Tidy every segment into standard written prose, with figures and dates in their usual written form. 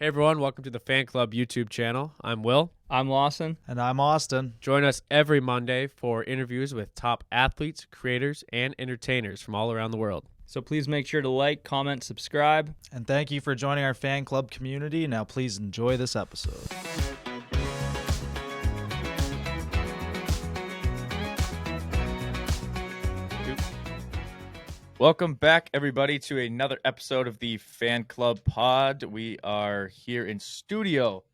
Hey everyone, welcome to the Fan Club YouTube channel. I'm Will. I'm Lawson. And I'm Austin. Join us every Monday for interviews with top athletes, creators, and entertainers from all around the world. So please make sure to like, comment, subscribe. And thank you for joining our fan club community. Now please enjoy this episode. Welcome back, everybody, to another episode of the Fan Club Pod. We are here in studio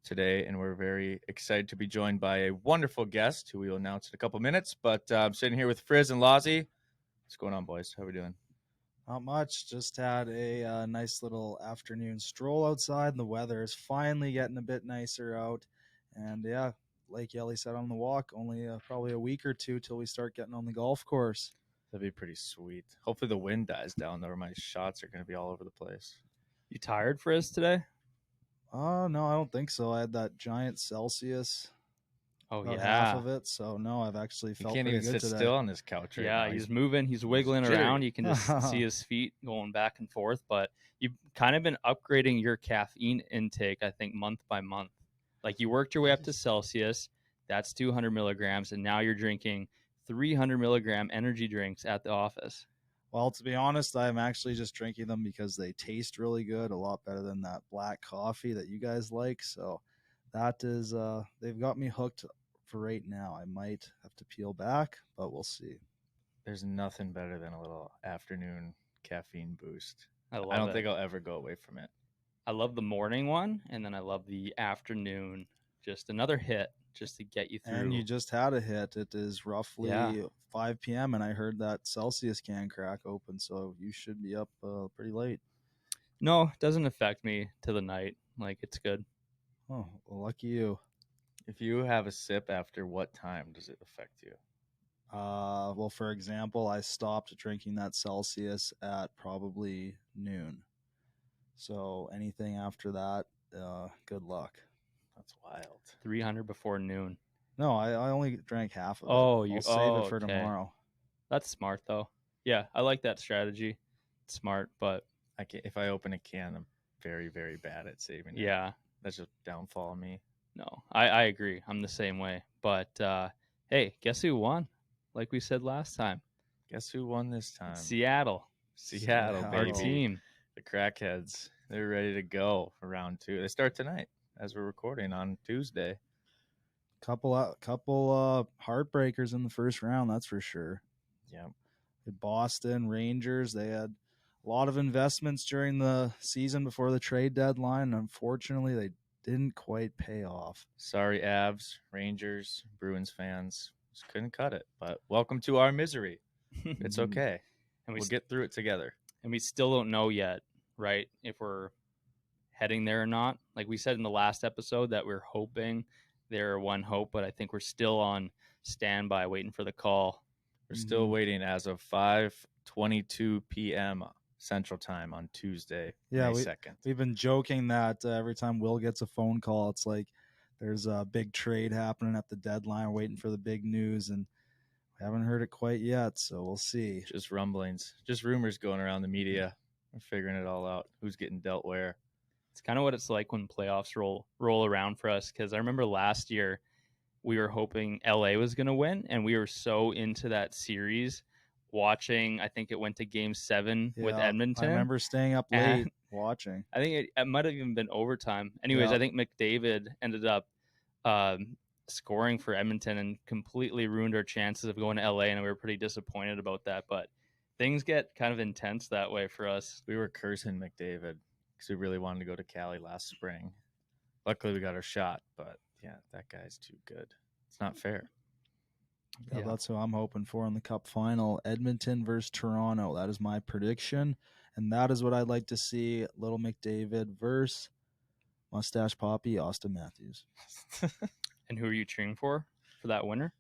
today, and we're very excited to be joined by a wonderful guest who we will announce in a couple minutes. But I'm sitting here with Frizz and Lozzie. What's going on, boys? How are we doing? Not much. Just had a nice little afternoon stroll outside, and the weather is finally getting a bit nicer out. And yeah, like Yelly said on the walk, only probably a week or two till we start getting on the golf course. That'd be pretty sweet. Hopefully the wind dies down, though, or my shots are going to be all over the place. You tired, Frizz, today? No, I don't think so. I had that giant Celsius. Oh, about yeah. half of it. So no, I've actually He felt can't pretty even good sit today. still on this couch right now. Yeah, he's moving. He's wiggling jittery. around. You can just see his feet going back and forth. But you've kind of been upgrading your caffeine intake, I think, month by month. Like you worked your way up to Celsius. That's 200 milligrams. And now you're drinking 300 milligram energy drinks at the office. Well, to be honest, I'm actually just drinking them because they taste really good, a lot better than that black coffee that you guys like. So that is, they've got me hooked for right now. I might have to peel back, but we'll see. There's nothing better than a little afternoon caffeine boost. I I don't think I'll ever go away from it. I love the morning one, and then I love the afternoon. Just another hit just to get you through. And you just had a hit. It is roughly 5 p.m., and I heard that Celsius can crack open, so you should be up pretty late. No, it doesn't affect me to the night. Like, it's good. Oh, well, lucky you. If you have a sip after what time does it affect you? Well, for example, I stopped drinking that Celsius at probably noon. So anything after that, good luck. That's wild. 300 before noon. No, I only drank half of it. Oh, I'll save it for okay. tomorrow. That's smart, though. Yeah, I like that strategy. It's smart, but If I open a can, I'm very, very bad at saving it. yeah, That's just downfall of me. no, I agree. I'm the same way. But hey, guess who won? Like we said last time, Guess who won this time? Seattle, Seattle, Seattle. our baby. team. The Crackheads. They're ready to go for round 2. They start tonight as we're recording on Tuesday. Couple heartbreakers in the first round, that's for sure. Yeah. The Boston Rangers, they had a lot of investments during the season before the trade deadline, and unfortunately, they didn't quite pay off. Sorry, Avs, Rangers, Bruins fans. Just couldn't cut it. But welcome to our misery. It's okay. And We'll get through it together. And we still don't know yet, right, if we're heading there or not. Like we said in the last episode that we're hoping there one hope, but I think we're still on standby waiting for the call. We're still waiting as of 5:22 p.m. Central Time on Tuesday, Yeah, May 2nd. We've been joking that every time Will gets a phone call, it's like there's a big trade happening at the deadline, waiting for the big news, and we haven't heard it quite yet, so we'll see. Just rumblings, just rumors going around the media. We're figuring it all out. Who's getting dealt where? It's kind of what it's like when playoffs roll around for us, because I remember last year we were hoping LA was going to win, and we were so into that series watching. I think it went to Game 7 with Yeah, Edmonton. I remember staying up late And watching. I think it might have even been overtime. Anyways, Yeah. I think McDavid ended up scoring for Edmonton and completely ruined our chances of going to LA, and we were pretty disappointed about that. But things get kind of intense that way for us. We were cursing McDavid because we really wanted to go to Cali last spring. Luckily, we got our shot, but yeah, that guy's too good. It's not fair. Yeah, that's who I'm hoping for in the Cup final. Edmonton versus Toronto. That is my prediction. And that is what I'd like to see. Little McDavid versus Mustache Poppy, Austin Matthews. And who are you cheering for that winner?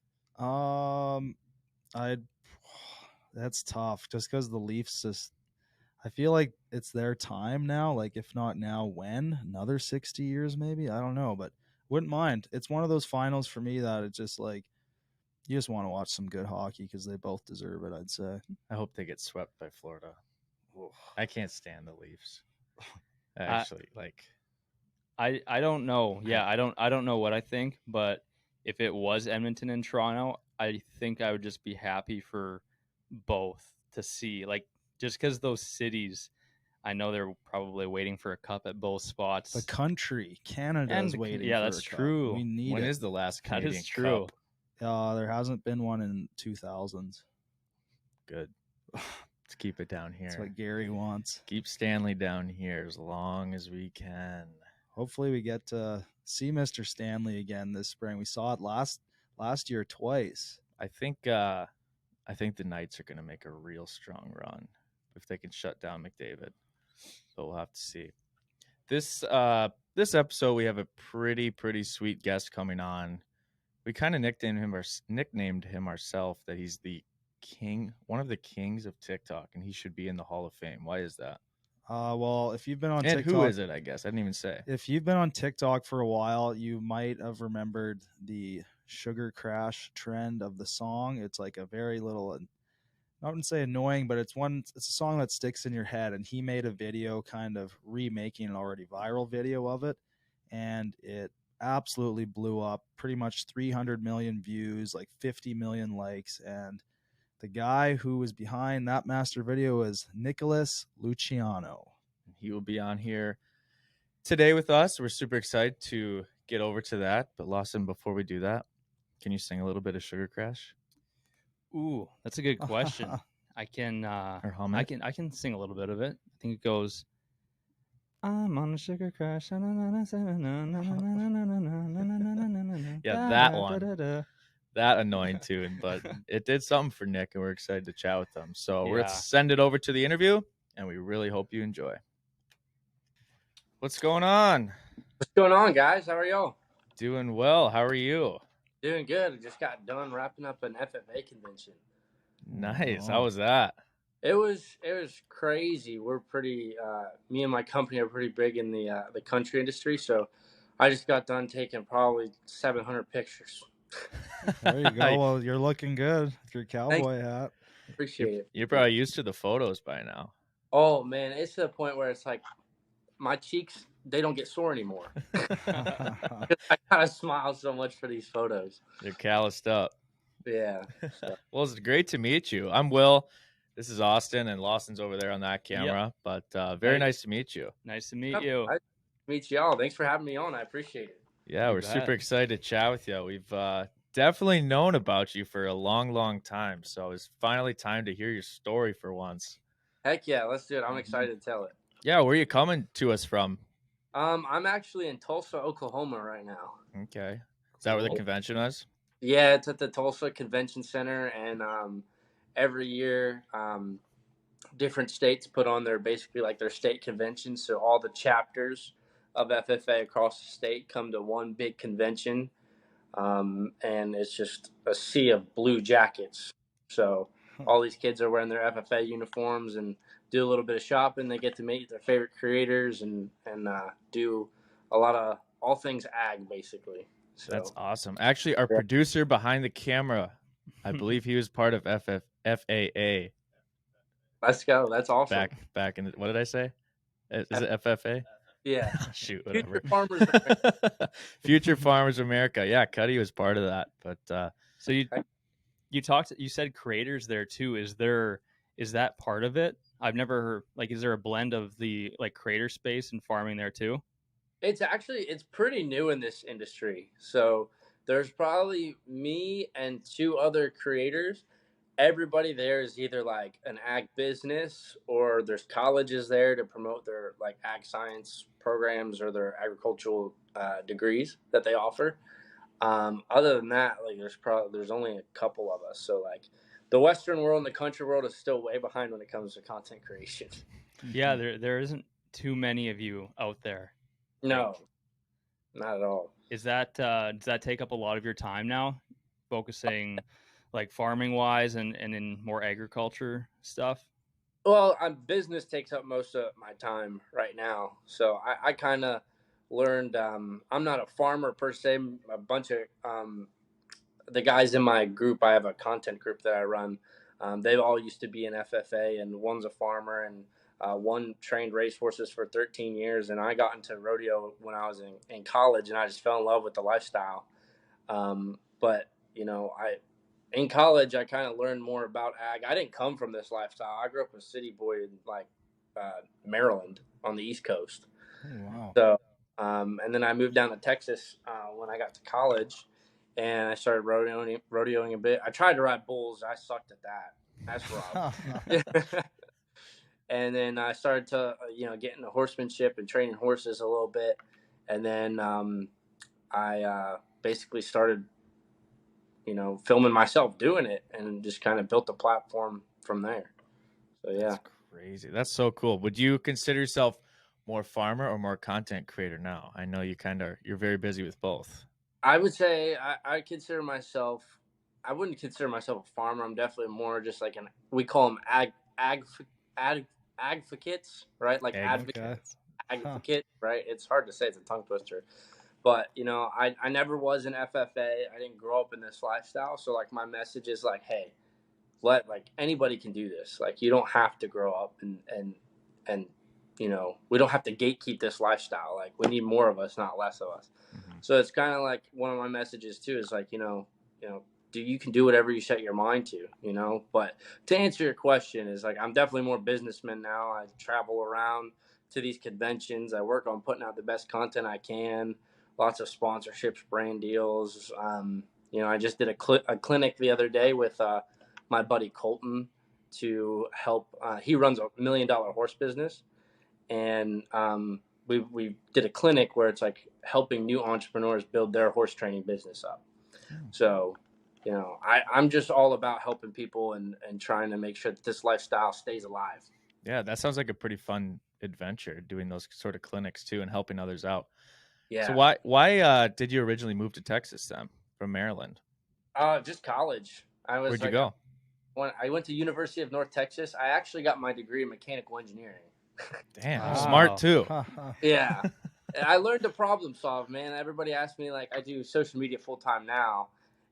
That's tough just because the Leafs I feel like it's their time now. Like, if not now, when? Another 60 years maybe? I don't know, but wouldn't mind. It's one of those finals for me that it's just like, you just want to watch some good hockey because they both deserve it, I'd say. I hope they get swept by Florida. I can't stand the Leafs. Actually, I don't know. Yeah, I don't know what I think, but if it was Edmonton and Toronto, I think I would just be happy for both to see. Like just because those cities, I know they're probably waiting for a cup at both The spots. country, Canada's waiting Yeah, for that's a cup. true. We need When it. is the last That Canadian is true. Cup? There hasn't been one in 2000s. Good. Let's keep it down That's here. what Gary wants. Keep Stanley down here as long as we can. Hopefully, we get to see Mr. Stanley again this spring. We saw it last year twice. I think the Knights are going to make a real strong run if they can shut down McDavid. But we'll have to see. This episode we have a pretty sweet guest coming on. We kind of nicknamed him ourselves that he's the king, one of the kings of TikTok, and he should be in the Hall of Fame. Why is that? Well, if you've been on And TikTok, who is it? I guess I didn't even say. if you've been on TikTok for a while, you might have remembered the Sugar Crash trend of the song. It's like a very little, I wouldn't say annoying, but it's a song that sticks in your head. And he made a video kind of remaking an already viral video of it. And it absolutely blew up, pretty much 300 million views, like 50 million likes. And the guy who was behind that master video is Nicholas Luciano. He will be on here today with us. We're super excited to get over to that. But Lawson, before we do that, can you sing a little bit of Sugar Crash? Ooh, that's a good question. I can Or hum it? I can sing a little bit of it. I think it goes I'm on a sugar crash. Yeah, that one. That annoying tune, but it did something for Nick, and we're excited to chat with him. So we're going to Yeah. send it over to the interview, and we really hope you enjoy. What's going on? What's going on, guys? How are y'all? Doing well. How are you? Doing good. I just got done wrapping up an FFA convention. Nice. Oh. How was that? It was crazy. We're pretty. Me and my company are pretty big in the country industry, so I just got done taking probably 700 pictures. There you go. Well, you're looking good with your cowboy hat. Appreciate it. You're probably used to the photos by now. Oh man, it's to the point where it's like my cheeks, they don't get sore anymore. I gotta smile so much for these photos. They're calloused up. Yeah. Well, it's great to meet you. I'm Will. This is Austin, and Lawson's over there on that camera. But very nice to meet you. Nice to meet you. Nice to meet y'all. Thanks for having me on. I appreciate it. Yeah, You we're bet. super excited to chat with you. We've definitely known about you for a long time. So it's finally time to hear your story for once. Heck yeah, let's do it. I'm excited to tell it. Yeah, where are you coming to us from? I'm actually in Tulsa, Oklahoma right now. Okay. Is that where the Cool. convention is? Yeah, it's at the Tulsa Convention Center, and every year different states put on their basically like their state convention. So all the chapters of FFA across the state come to one big convention, and it's just a sea of blue jackets. So all these kids are wearing their FFA uniforms and do a little bit of shopping. They get to meet their favorite creators and do a lot of all things ag basically. So That's awesome. Actually, our producer behind the camera, I believe he was part of FAA let's go. That's awesome. back in what did I say? Is it FFA? Yeah. Shoot, whatever. Future Farmers America. Future Farmers America. Yeah, Cuddy was part of that. But So you said creators there too. Is that part of it? I've never heard, like, is there a blend of the like creator space and farming there too? It's pretty new in this industry. So there's probably me and two other creators. Everybody there is either like an ag business or there's colleges there to promote their like ag science programs or their agricultural degrees that they offer. Other than that, like there's only a couple of us. So like the Western world and the country world is still way behind when it comes to content creation. Yeah, there isn't too many of you out there. No, not at all. Is that does that take up a lot of your time now, focusing like farming wise and in more agriculture stuff? Well, business takes up most of my time right now. So I kind of learned I'm not a farmer per se. A bunch of the guys in my group, I have a content group that I run. They all used to be in FFA, and one's a farmer, and One trained race horses for 13 years, and I got into rodeo when I was in college, and I just fell in love with the lifestyle. But in college, I kind of learned more about ag. I didn't come from this lifestyle. I grew up a city boy in Maryland on the East Coast. Oh, wow. So, and then I moved down to Texas when I got to college, and I started rodeoing a bit. I tried to ride bulls. I sucked at that. That's rough. And then I started to, get into horsemanship and training horses a little bit. And then I basically started, filming myself doing it and just kind of built a platform from there. So, yeah. That's crazy. That's so cool. Would you consider yourself more farmer or more content creator now? I know you're very busy with both. I would say I consider myself, I wouldn't consider myself a farmer. I'm definitely more just like we call them advocates, right? Like advocate, right? It's hard to say. It's a tongue twister. But, I never was an FFA. I didn't grow up in this lifestyle. So, like, my message is like, hey, anybody can do this. Like, you don't have to grow up and we don't have to gatekeep this lifestyle. Like, we need more of us, not less of us. Mm-hmm. So it's kind of like one of my messages too is like, you can do whatever you set your mind to, but to answer your question is like, I'm definitely more businessman now. I travel around to these conventions. I work on putting out the best content I can, lots of sponsorships, brand deals. I just did a clinic the other day with my buddy Colton to help. He runs $1 million horse business, and we did a clinic where it's like helping new entrepreneurs build their horse training business up. So, I'm just all about helping people and trying to make sure that this lifestyle stays alive. Yeah, that sounds like a pretty fun adventure, doing those sort of clinics too and helping others out. Yeah. So why did you originally move to Texas then from Maryland? Just college. Where'd you go? When I went to University of North Texas, I actually got my degree in mechanical engineering. Damn, wow. Smart too. Yeah. I learned to problem solve, man. Everybody asks me, like, I do social media full time now,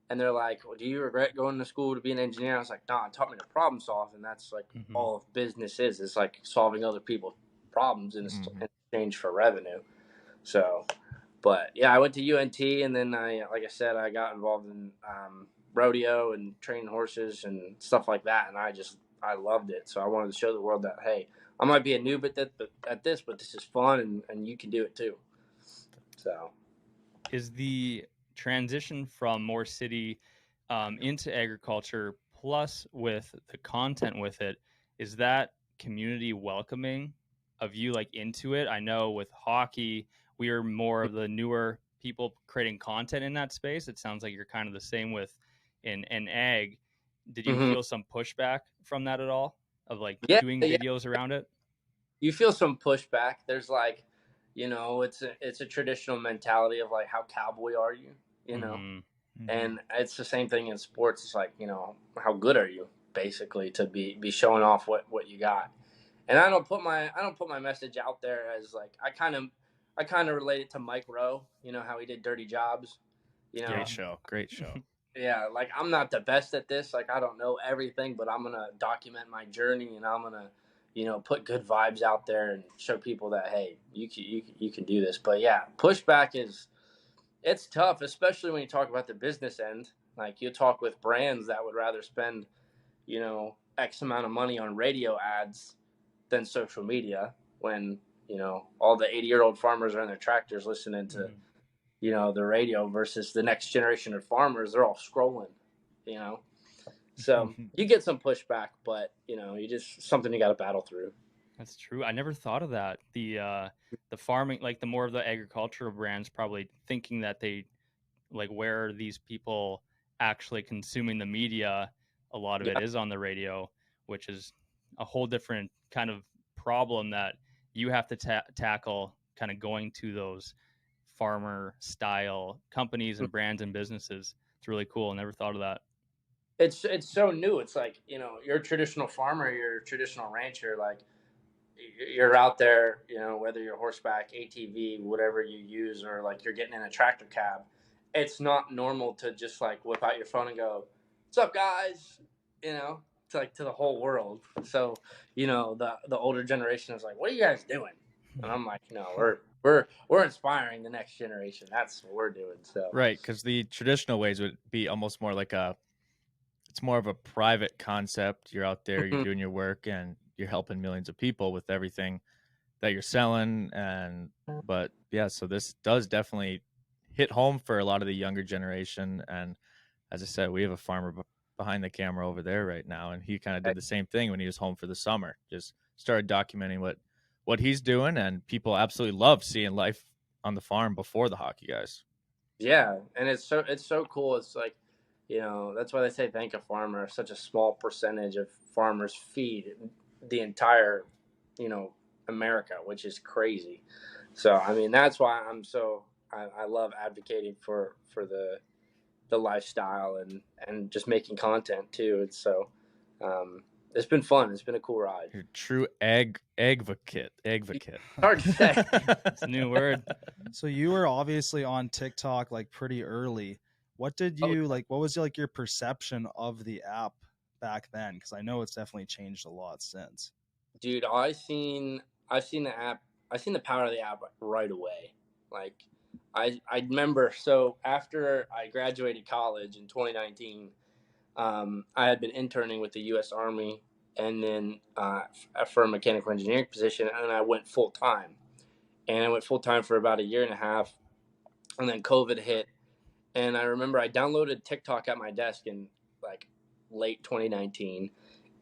and they're like, well, do you regret going to school to be an engineer? I was like, no, it taught me to problem solve, and that's like all of business is. It's like solving other people's problems in exchange for revenue. So, but yeah, I went to UNT, and then like I said, I got involved in rodeo and training horses and stuff like that, and I loved it. So I wanted to show the world that, hey, I might be a noob at this, but this is fun, and you can do it too. So, is the transition from more city into agriculture, plus with the content with it, is that community welcoming of you like into it? I know with hockey, we are more of the newer people creating content in that space. It sounds like you're kind of the same with in ag. Did you feel some pushback from that at all? Of like doing videos around it? You feel some pushback. There's like, it's a traditional mentality of like, how cowboy are you, and it's the same thing in sports. It's like, how good are you basically to be showing off what you got. And I don't put my message out there as like, I kind of relate it to Mike Rowe, how he did Dirty Jobs, Great show. Yeah, like I'm not the best at this. Like I don't know everything, but I'm gonna document my journey, and I'm gonna, put good vibes out there and show people that, hey, you can do this. But yeah, pushback it's tough, especially when you talk about the business end. Like you talk with brands that would rather spend, X amount of money on radio ads than social media when, all the 80-year-old farmers are in their tractors listening to the radio versus the next generation of farmers. They're all scrolling, so you get some pushback, but you just something you got to battle through. That's true. I never thought of that. The farming, like the more of the agricultural brands probably thinking that they like, where are these people actually consuming the media? A lot of it is on the radio, which is a whole different kind of problem that you have to tackle, kind of going to those farmer style companies and brands and businesses. It's really cool. I never thought of that. It's so new. It's like, you're a traditional farmer, you're a traditional rancher, like you're out there, whether you're horseback, ATV, whatever you use, or like you're getting in a tractor cab. It's not normal to just like whip out your phone and go, "What's up, guys?" to the whole world. So, the older generation is like, "What are you guys doing?" And I'm like, "No, we're inspiring the next generation. That's what we're doing." So, Right, because the traditional ways would be almost more like it's more of a private concept. You're out there, you're Mhm. doing your work, and you're helping millions of people with everything that you're selling. But yeah, so this does definitely hit home for a lot of the younger generation. And as I said, we have a farmer behind the camera over there right now, and he kind of did the same thing when he was home for the summer. Just started documenting what he's doing, and people absolutely love seeing life on the farm before the hockey guys. yeah, and it's so cool. It's like, that's why they say thank a farmer. Such a small percentage of farmers feed the entire, you know, America, which is crazy. So I mean, that's why I love advocating for the lifestyle and just making content too. And so, um, it's been fun. It's been a cool ride. You're a true advocate. Hard to say. It's a new word. So you were obviously on TikTok like pretty early. What did Oh, you like? What was like your perception of the app back then? Because I know it's definitely changed a lot since. dude, I've seen the app. I've seen the power of the app right away. Like, I remember. So after I graduated college in 2019, I had been interning with the U.S. Army, and then for a mechanical engineering position, and I went full time. And I went full time for about a year and a half, and then COVID hit. And I remember I downloaded TikTok at my desk in like late 2019,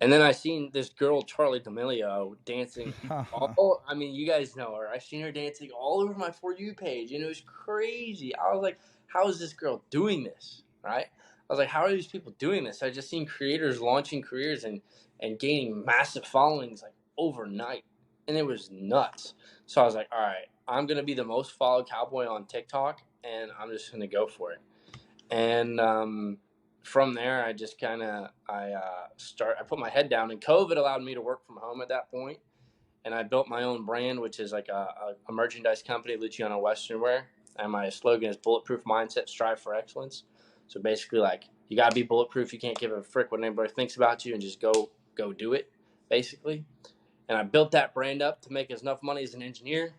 and then I seen this girl Charlie D'Amelio dancing. I mean, you guys know her. I seen her dancing all over my For You page, and it was crazy. I was like, "How is this girl doing this?" Right? I was like, "How are these people doing this?" I just seen creators launching careers and gaining massive followings like overnight, and it was nuts. So I was like, "All right, I'm gonna be the most followed cowboy on TikTok, and I'm just gonna go for it." And from there, I just kind of I put my head down, and COVID allowed me to work from home at that point, and I built my own brand, which is like a merchandise company, Luciano Western Wear, and my slogan is bulletproof mindset, strive for excellence. So basically, like, you gotta be bulletproof. You can't give a frick what anybody thinks about you, and just go do it, basically. And I built that brand up to make enough money as an engineer,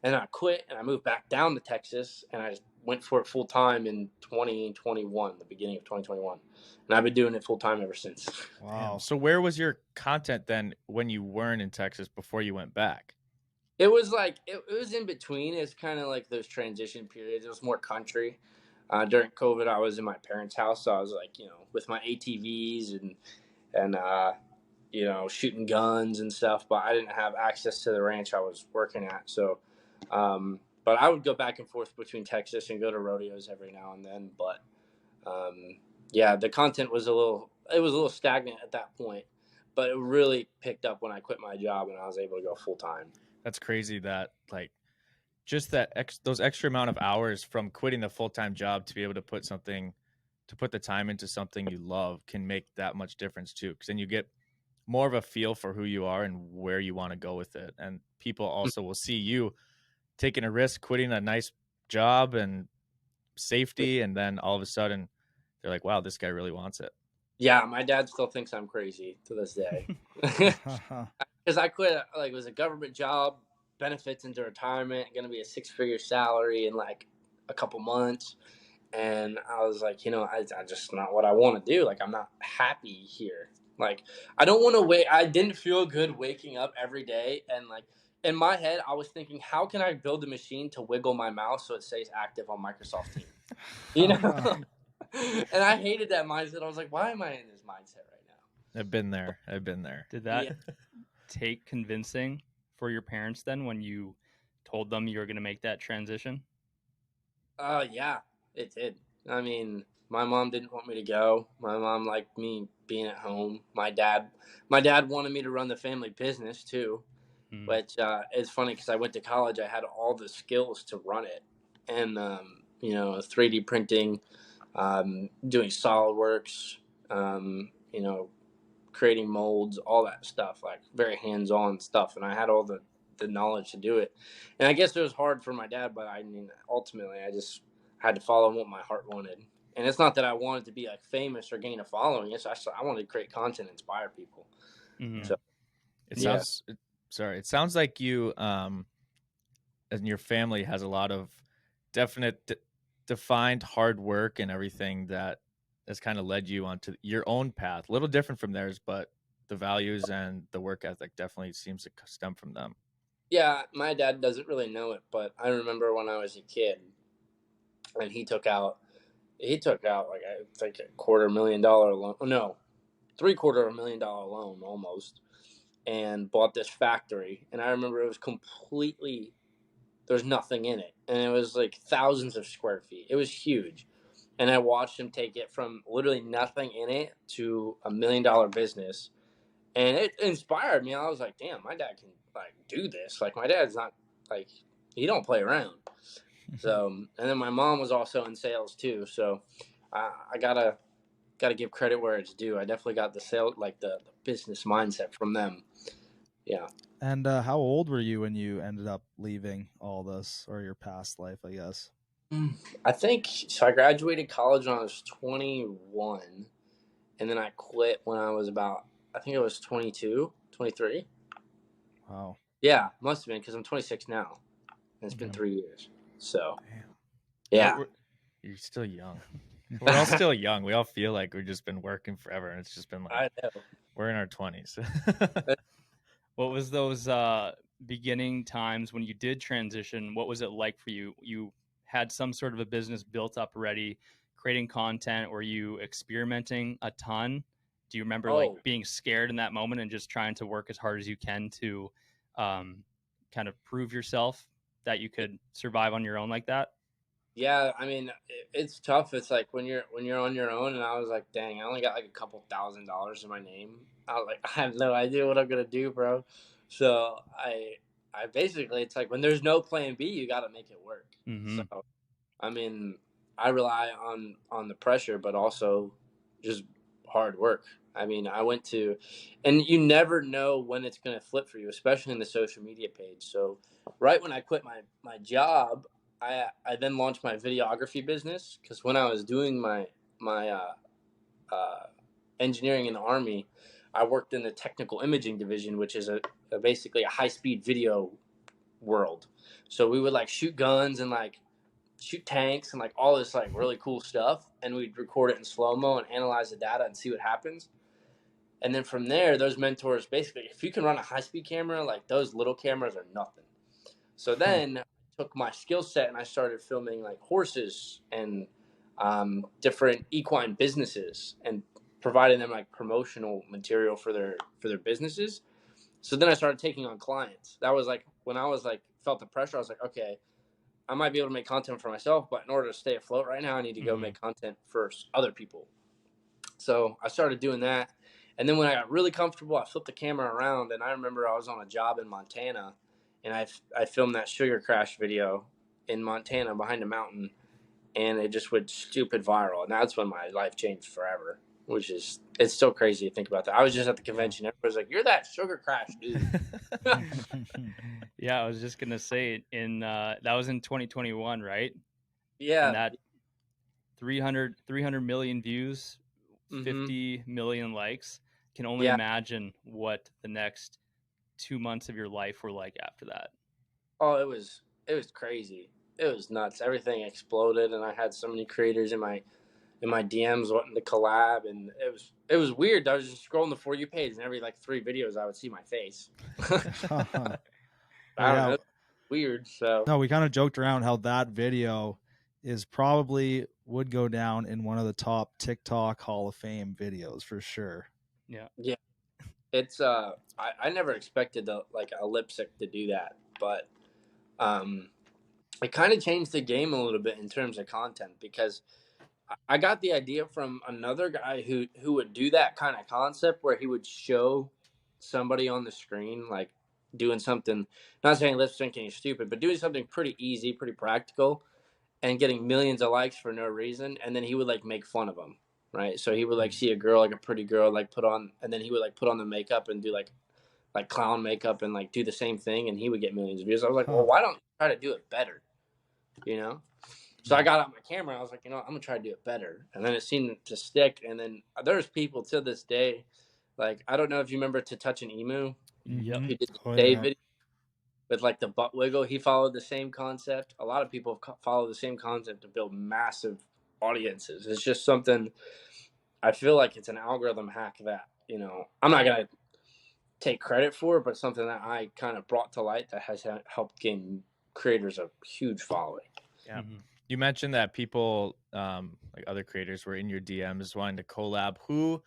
and then I quit and I moved back down to Texas, and I went for it full time in 2021, the beginning of 2021. And I've been doing it full time ever since. Wow. So where was your content then when you weren't in Texas before you went back? It was like, it was in between. It's kind of like those transition periods. It was more country. During COVID, I was in my parents' house, so I was like, with my ATVs and shooting guns and stuff. But I didn't have access to the ranch I was working at, so. But I would go back and forth between Texas and go to rodeos every now and then. But yeah, the content was a little stagnant at that point, but it really picked up when I quit my job and I was able to go full time. That's crazy that like just those extra amount of hours from quitting the full-time job to be able to put the time into something you love can make that much difference too, because then you get more of a feel for who you are and where you want to go with it, and people also will see you taking a risk, quitting a nice job and safety, and then all of a sudden they're like, wow, this guy really wants it. Yeah, my dad still thinks I'm crazy to this day because I quit. Like, it was a government job, benefits into retirement, going to be a 6-figure salary in like a couple months. And I was like, I just not what I want to do. Like, I'm not happy here. Like, I don't want to wait. I didn't feel good waking up every day. And like, in my head, I was thinking, how can I build a machine to wiggle my mouse so it stays active on Microsoft Teams? And I hated that mindset. I was like, why am I in this mindset right now? I've been there. Did that Yeah. take convincing for your parents then when you told them you were going to make that transition? Yeah, it did. I mean, my mom didn't want me to go. My mom liked me being at home. My dad wanted me to run the family business too, Mm. which is funny because I went to college. I had all the skills to run it, and 3D printing, doing SolidWorks, creating molds, all that stuff, like very hands-on stuff. And I had all the knowledge to do it. And I guess it was hard for my dad, but I mean, ultimately, I just had to follow what my heart wanted. And it's not that I wanted to be like famous or gain a following. It's I wanted to create content, and inspire people. Mhm. So It Yeah. sounds sorry. It sounds like you and your family has a lot of definite defined hard work and everything that has kind of led you onto your own path. A little different from theirs, but the values and the work ethic definitely seems to stem from them. yeah, my dad doesn't really know it, but I remember when I was a kid, and he took out like I think $250,000 loan. No, $750,000 loan almost, and bought this factory. And I remember it was completely, there's nothing in it, and it was like thousands of square feet. It was huge, and I watched him take it from literally nothing in it to $1 million business, and it inspired me. I was like, damn, my dad can like do this. Like my dad's not like, he don't play around. So, and then my mom was also in sales too. So I gotta give credit where it's due. I definitely got the sale, like the business mindset from them. Yeah. And how old were you when you ended up leaving all this, or your past life, I guess? I think so. I graduated college when I was 21, and then I quit when I was about, I think it was 22, 23. Wow. Yeah, must have been, because I'm 26 now, and it's been Yeah. 3 years. So, Damn. yeah. You're still young. We're all still young. We all feel like we've just been working forever, and it's just been like I know. we're in our 20s. What was those beginning times when you did transition? What was it like for you? You had some sort of a business built up already, creating content. Were you experimenting a ton? Do you remember like Oh, being scared in that moment and just trying to work as hard as you can to kind of prove yourself that you could survive on your own like that? yeah. I mean, it's tough. It's like when you're on your own, and I was like, dang, I only got like a couple $1,000s in my name. I was like, I have no idea what I'm gonna do, bro. So I basically, it's like when there's no plan B, you got to make it work. Mm-hmm. So I mean, I rely on the pressure, but also just hard work. I mean, I went to, and you never know when it's going to flip for you, especially in the social media page. So, right when I quit my job, I then launched my videography business, because when I was doing my uh, engineering in the Army, I worked in the technical imaging division, which is basically a high speed video world. So we would like shoot guns and like shoot tanks and like all this like really cool stuff, and we'd record it in slow mo and analyze the data and see what happens. And then from there, those mentors basically, if you can run a high speed camera, like those little cameras are nothing. So then I took my skill set and I started filming like horses and different equine businesses, and providing them like promotional material for their businesses. So then I started taking on clients. That was like when I was like felt the pressure. I was like, okay, I might be able to make content for myself, but in order to stay afloat right now, I need to go make content for other people. So I started doing that. And then when I got really comfortable, I flipped the camera around, and I remember I was on a job in Montana, and I filmed that sugar crash video in Montana behind a mountain, and it just went stupid viral. And that's when my life changed forever, which is, it's still crazy to think about that. I was just at the convention. Everybody's like, you're that sugar crash dude. Yeah, I was just gonna say in that was in 2021, right? Yeah. And that 300 million views, Mhm. 50 million likes. Can only Yeah. imagine what the next 2 months of your life were like after that. Oh, it was crazy. It was nuts. Everything exploded, and I had so many creators in my DMs wanting to collab, and it was weird. I was just scrolling the For You page, and every like 3 videos, I would see my face. I don't know, weird. So No, we kind of joked around how that video is probably would go down in one of the top TikTok Hall of Fame videos for sure. Yeah. yeah, it's I never expected like a lip sync to do that, but it kind of changed the game a little bit in terms of content, because I got the idea from another guy who would do that kind of concept where he would show somebody on the screen like doing something, not saying lip syncing is stupid, but doing something pretty easy, pretty practical, and getting millions of likes for no reason, and then he would like make fun of them, right? So he would like see a girl, like a pretty girl, like put on, and then he would like put on the makeup and do like clown makeup and like do the same thing, and he would get millions of views. I was like, well, why don't you try to do it better, you know? So I got out my camera. And I was like, I'm gonna try to do it better. And then it seemed to stick. And then there's people to this day, like I don't know if you remember To Touch an Emu. Yep. He did the Oh, day yeah. video with like the butt wiggle. He followed the same concept. A lot of people follow the same concept to build massive audiences. It's just something. I feel like it's an algorithm hack that I'm not gonna take credit for, but something that I kind of brought to light that has helped gain creators a huge following. Yeah. You mentioned that people, like other creators, were in your DMs wanting to collab. Who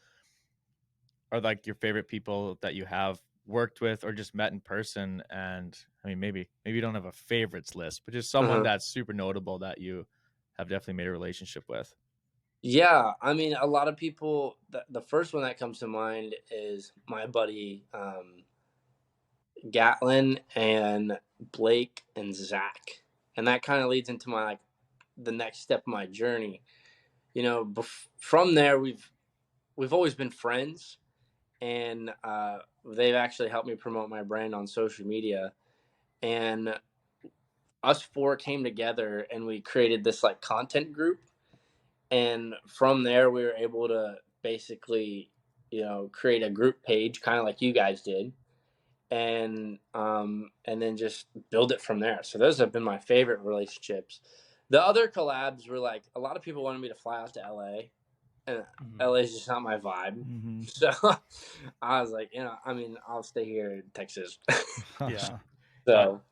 are like your favorite people that you have worked with or just met in person? And I mean, maybe you don't have a favorites list, but just someone that's super notable that you have definitely made a relationship with. Yeah, I mean, a lot of people. The first one that comes to mind is my buddy Gatlin and Blake and Zach, and that kind of leads into my the next step of my journey. From there we've always been friends, and they've actually helped me promote my brand on social media, and us four came together and we created this like content group, and from there we were able to basically create a group page kind of like you guys did, and then just build it from there. So those have been my favorite relationships. The other collabs were like a lot of people wanted me to fly out to LA, and LA is just not my vibe. So I was like, I'll stay here in Texas. Yeah. So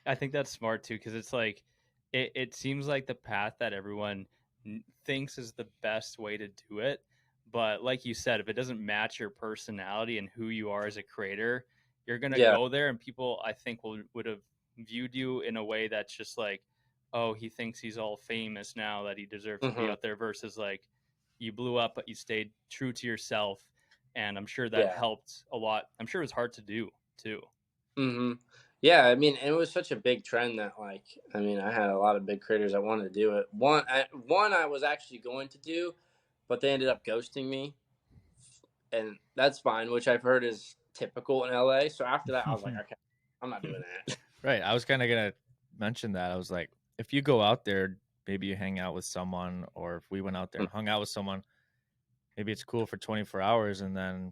I think that's smart too, because it's like it seems like the path that everyone thinks is the best way to do it. But like you said, if it doesn't match your personality and who you are as a creator, you're gonna Yeah. go there, and people I think would have viewed you in a way that's just like, oh, he thinks he's all famous now that he deserves to be out there. Versus like, you blew up, but you stayed true to yourself, and I'm sure that helped a lot. I'm sure it was hard to do too. Yeah, I mean, it was such a big trend that, like, I had a lot of big creators that wanted to do it. One I was actually going to do, but they ended up ghosting me, and that's fine, which I've heard is typical in LA. So after that, I was like, okay, I'm not doing that. Right. I was kind of gonna mention that. I was like, if you go out there, maybe you hang out with someone, or if we went out there and hung out with someone, maybe it's cool for 24 hours, and then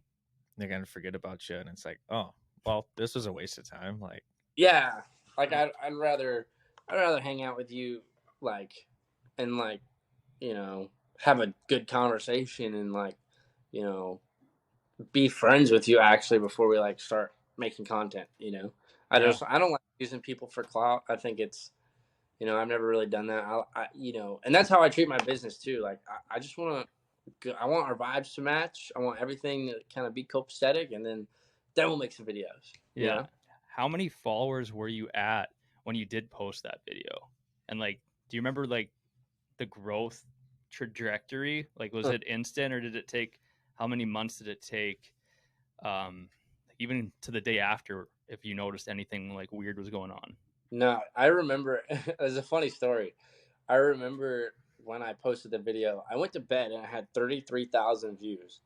they're gonna forget about you, and it's like, oh, well, this was a waste of time. Like, Yeah, like I'd rather hang out with you, like, and like, have a good conversation and like, be friends with you actually before we like start making content. I don't like using people for clout. I think it's I've never really done that. And that's how I treat my business too. Like I just I want our vibes to match. I want everything to kind of be copacetic, and then we'll make some videos. Yeah. How many followers were you at when you did post that video? And like, do you remember like the growth trajectory? Like, was it instant, or did it take, how many months did it take? Even to the day after, if you noticed anything like weird was going on. No, I remember. It's a funny story. I remember when I posted the video, I went to bed and I had 33,000 views,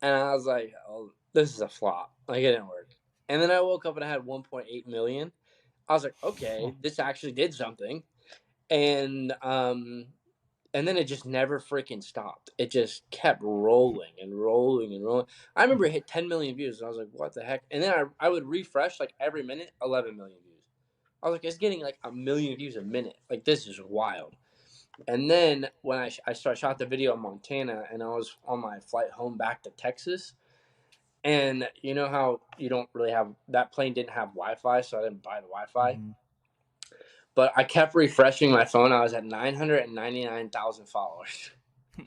and I was like, "Oh, this is a flop. Like it didn't work." And then I woke up and I had 1.8 million. I was like, "Okay, this actually did something." And then it just never freaking stopped. It just kept rolling and rolling and rolling. I remember it hit 10 million views, and I was like, "What the heck?" And then I would refresh like every minute, 11 million views. I was like, it's getting like 1 million views a minute. Like, this is wild. And then when I shot the video in Montana, and I was on my flight home back to Texas, and you know how you don't really have, that plane didn't have Wi-Fi, so I didn't buy the Wi-Fi. But I kept refreshing my phone. I was at 999,000 followers.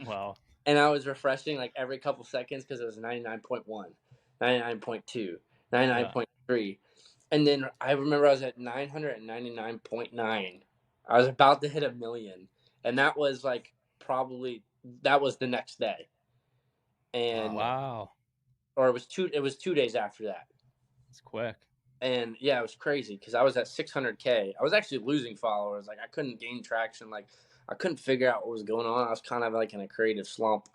Wow. And I was refreshing like every couple seconds because it was 99.1, 99.2, 99.3. And then I remember I was at 999.9. I was about to hit 1 million. And that was like that was the next day. And wow. Or it was 2 days after that. It's quick. And yeah, it was crazy because I was at 600K. I was actually losing followers. Like I couldn't gain traction. Like I couldn't figure out what was going on. I was kind of like in a creative slump.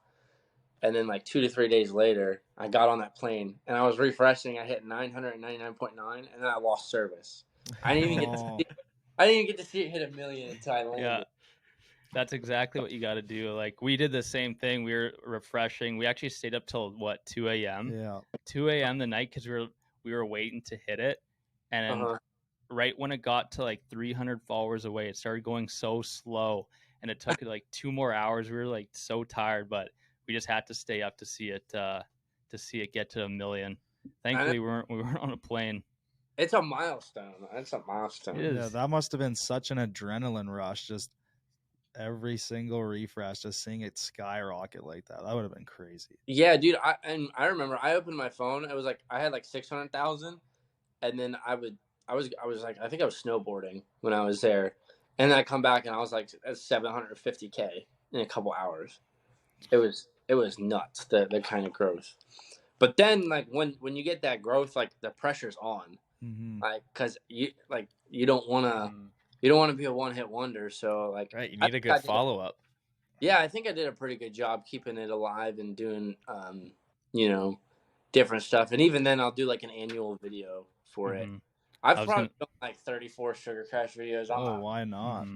And then like 2 to 3 days later, I got on that plane and I was refreshing. I hit 999.9, and then I lost service. I didn't even get to see it hit 1 million until I landed. Yeah. That's exactly what you got to do. Like we did the same thing. We were refreshing. We actually stayed up till what 2 a.m. Yeah. 2 a.m. the night because we were waiting to hit it, and right when it got to like 300 followers away, it started going so slow, and it took like 2 more hours. We were like so tired, but we just had to stay up to see it get to 1 million. Thankfully, we weren't on a plane. It's a milestone. It's a milestone. It is. Yeah, that must have been such an adrenaline rush. Just every single refresh, just seeing it skyrocket like that. That would have been crazy. Yeah, dude. I remember I opened my phone. It was like I had like 600,000, and then I was like I think I was snowboarding when I was there, and then I come back and I was like at 750K in a couple hours. It was nuts the kind of growth. But then like when you get that growth, like the pressure's on, like because you don't want to be a one-hit wonder. So like Right, you need a good follow up. Yeah, I think I did a pretty good job keeping it alive and doing you know, different stuff. And even then I'll do like an annual video for it. I've probably done like 34 Sugar Crash videos. Why not?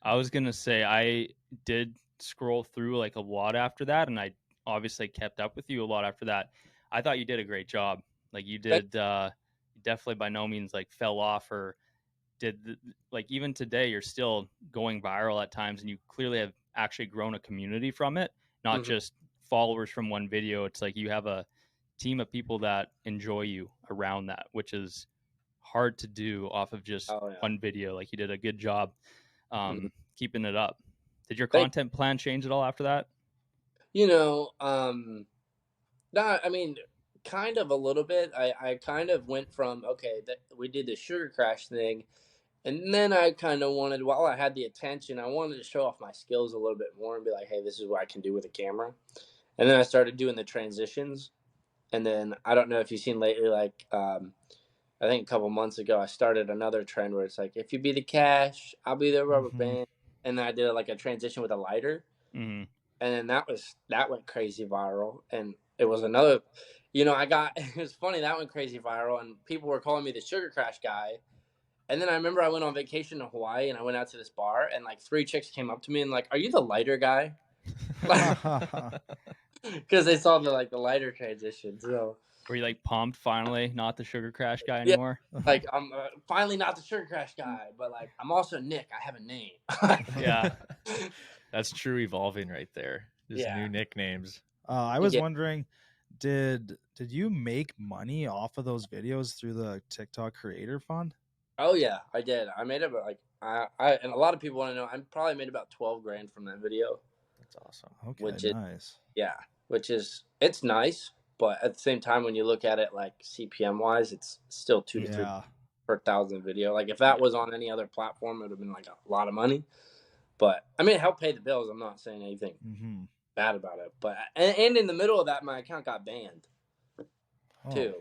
I was gonna say I did scroll through like a lot after that, and I obviously kept up with you a lot after that. I thought you did a great job. Like you did, definitely by no means like fell off or like even today you're still going viral at times, and you clearly have actually grown a community from it, not just followers from one video. It's like you have a team of people that enjoy you around that, which is hard to do off of just one video. Like you did a good job keeping it up. Did your content plan change at all after that? Not, I mean, kind of a little bit. I kind of went from, okay, that we did the Sugar Crash thing, and then I kind of wanted, while I had the attention, I wanted to show off my skills a little bit more and be like, hey, this is what I can do with a camera. And then I started doing the transitions. And then I don't know if you've seen lately, like I think a couple months ago, I started another trend where it's like, if you be the cash, I'll be the rubber band. And then I did like a transition with a lighter. And then that went crazy viral. And it was another, it was funny, that went crazy viral. And people were calling me the Sugar Crash guy. And then I remember I went on vacation to Hawaii and I went out to this bar and like 3 chicks came up to me and like, are you the lighter guy? Because they saw the lighter transition. So were you like pumped finally not the Sugar Crash guy anymore? Like I'm finally not the Sugar Crash guy, but like I'm also Nick. I have a name. Yeah, that's true evolving right there. Just new nicknames. I was wondering, did you make money off of those videos through the TikTok Creator Fund? Oh yeah, I did. I made about like I and a lot of people want to know. I probably made about 12 grand from that video. That's awesome. Okay, which nice. It's nice, but at the same time, when you look at it like CPM wise, it's still 2 to 3 per 1,000 video. Like if that was on any other platform, it would have been like a lot of money. But I mean, it helped pay the bills. I'm not saying anything bad about it. But and in the middle of that, my account got banned too.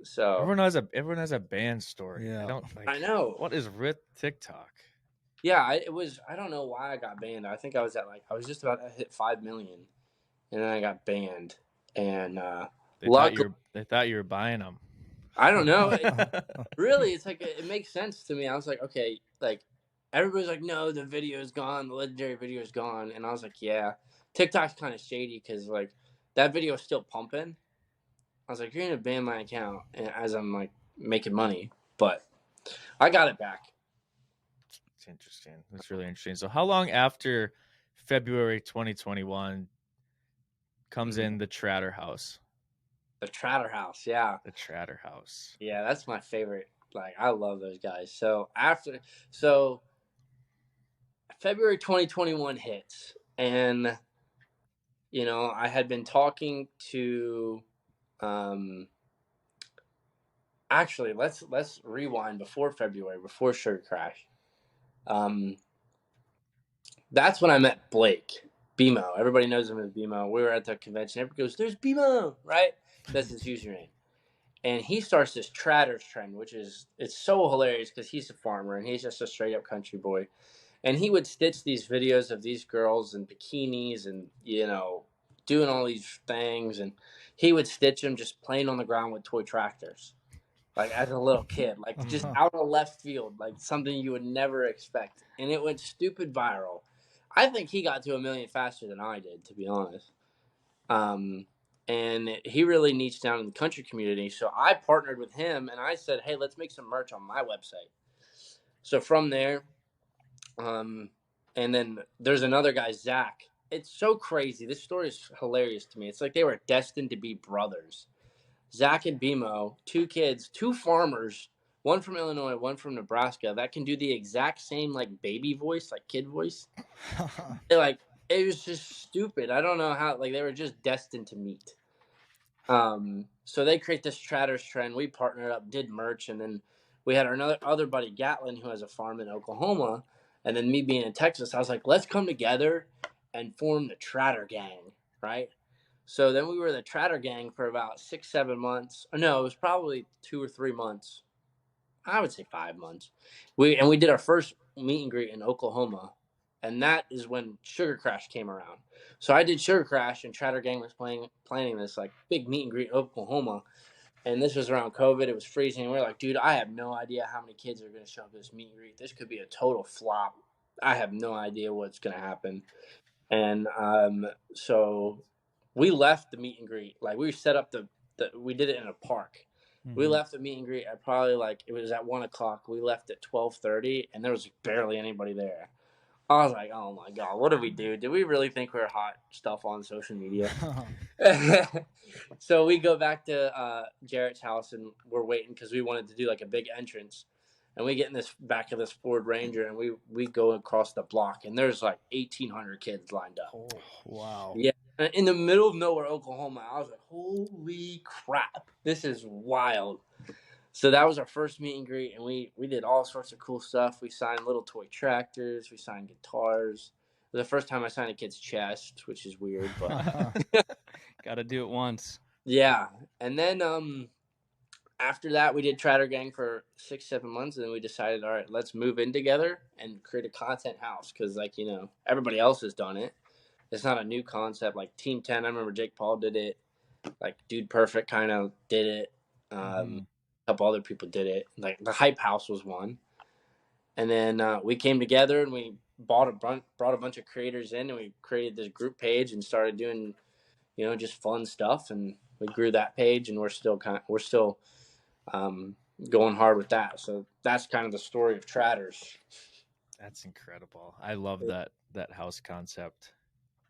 So everyone has a banned story. Yeah, I know. What is with TikTok? Yeah, I don't know why I got banned. I think I was just about to hit 5 million, and then I got banned. And they thought you were buying them. I don't know. Really, it's like it makes sense to me. I was like, okay, like everybody's like, no, the video is gone, the legendary video is gone, and I was like, yeah, TikTok's kind of shady because like that video is still pumping. I was like, you're gonna ban my account as I'm like making money, but I got it back. It's interesting. That's really interesting. So, how long after February 2021 comes in the Tratter House? The Tratter House, yeah. The Tratter House. Yeah, that's my favorite. Like, I love those guys. So February 2021 hits, and I had been talking to. Actually, let's rewind before February, before Sugar Crash. That's when I met Blake BMO. Everybody knows him as BMO. We were at the convention. Everybody goes, "There's BMO," right? That's his username. And he starts this Tratters trend, it's so hilarious because he's a farmer and he's just a straight up country boy. And he would stitch these videos of these girls in bikinis and doing all these things, and he would stitch them just playing on the ground with toy tractors, like as a little kid, like just out of left field, like something you would never expect. And it went stupid viral. I think he got to 1 million faster than I did, to be honest. And he really niched down in the country community. So I partnered with him and I said, hey, let's make some merch on my website. So from there, and then there's another guy, Zach. It's so crazy. This story is hilarious to me. It's like they were destined to be brothers. Zach and BMO, two kids, two farmers, one from Illinois, one from Nebraska, that can do the exact same like baby voice, like kid voice. Like it was just stupid. I don't know how. Like they were just destined to meet. So they create this Tratters trend. We partnered up, did merch, and then we had our other buddy Gatlin who has a farm in Oklahoma, and then me being in Texas, I was like, let's come together and form the Tratter Gang, right? So then we were the Tratter Gang for about 6-7 months. No, it was probably 2 or 3 months. I would say 5 months. We did our first meet and greet in Oklahoma, and that is when Sugar Crash came around. So I did Sugar Crash, and Tratter Gang was planning this like big meet and greet in Oklahoma, and this was around COVID. It was freezing. And we were like, dude, I have no idea how many kids are going to show up to this meet and greet. This could be a total flop. I have no idea what's going to happen. And so we left the meet and greet. Like we set up we did it in a park. We left the meet and greet at probably like it was at 1:00. We left at 12:30, and there was barely anybody there. I was like, "Oh my god, what did we do? Did we really think we were hot stuff on social media?" So we go back to Jarrett's house, and we're waiting because we wanted to do like a big entrance. And we get in this back of this Ford Ranger, and we go across the block, and there's like 1,800 kids lined up. Oh, wow. Yeah, in the middle of nowhere, Oklahoma. I was like, holy crap, this is wild. So that was our first meet and greet, and we did all sorts of cool stuff. We signed little toy tractors. We signed guitars. It was the first time I signed a kid's chest, which is weird, but Got to do it once. yeah. And then after that, we did Tratter Gang for 6-7 months, and then we decided, all right, let's move in together and create a content house because, like, you know, everybody else has done it. It's not a new concept. Like Team 10, I remember Jake Paul did it. Like Dude Perfect kind of did it. A couple other people did it. Like the Hype House was one. And then we came together and we brought a bunch of creators in, and we created this group page and started doing, you know, just fun stuff. And we grew that page, and we're still going hard with that. So that's kind of the story of Tratters. That's incredible. I love that house concept.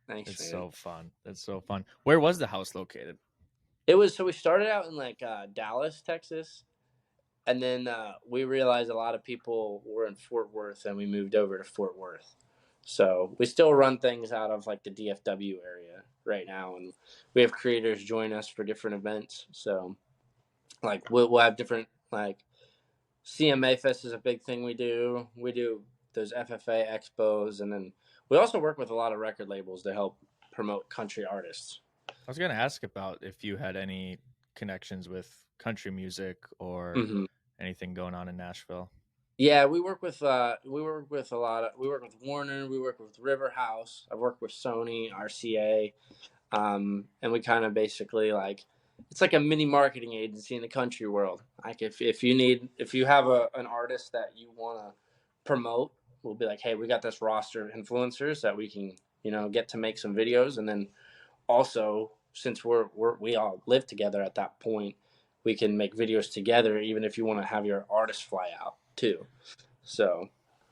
Thanks, It's man. so fun. That's so fun. Where was the house located? It was, so we started out in like Dallas, Texas, and then we realized a lot of people were in Fort Worth, and we moved over to Fort Worth. So we still run things out of like the DFW area right now, and we have creators join us for different events. So like we'll have different, like CMA Fest is a big thing we do. We do those FFA expos, and then we also work with a lot of record labels to help promote country artists. I was going to ask about if you had any connections with country music or anything going on in Nashville. Yeah, we work with a lot of, we work with Warner, we work with River House. I've worked with Sony, RCA, and we kind of basically like, it's like a mini marketing agency in the country world. Like if you have an artist that you want to promote, we'll be like, hey, we got this roster of influencers that we can, you know, get to make some videos. And then also, since we all live together at that point, we can make videos together, even if you want to have your artist fly out too. So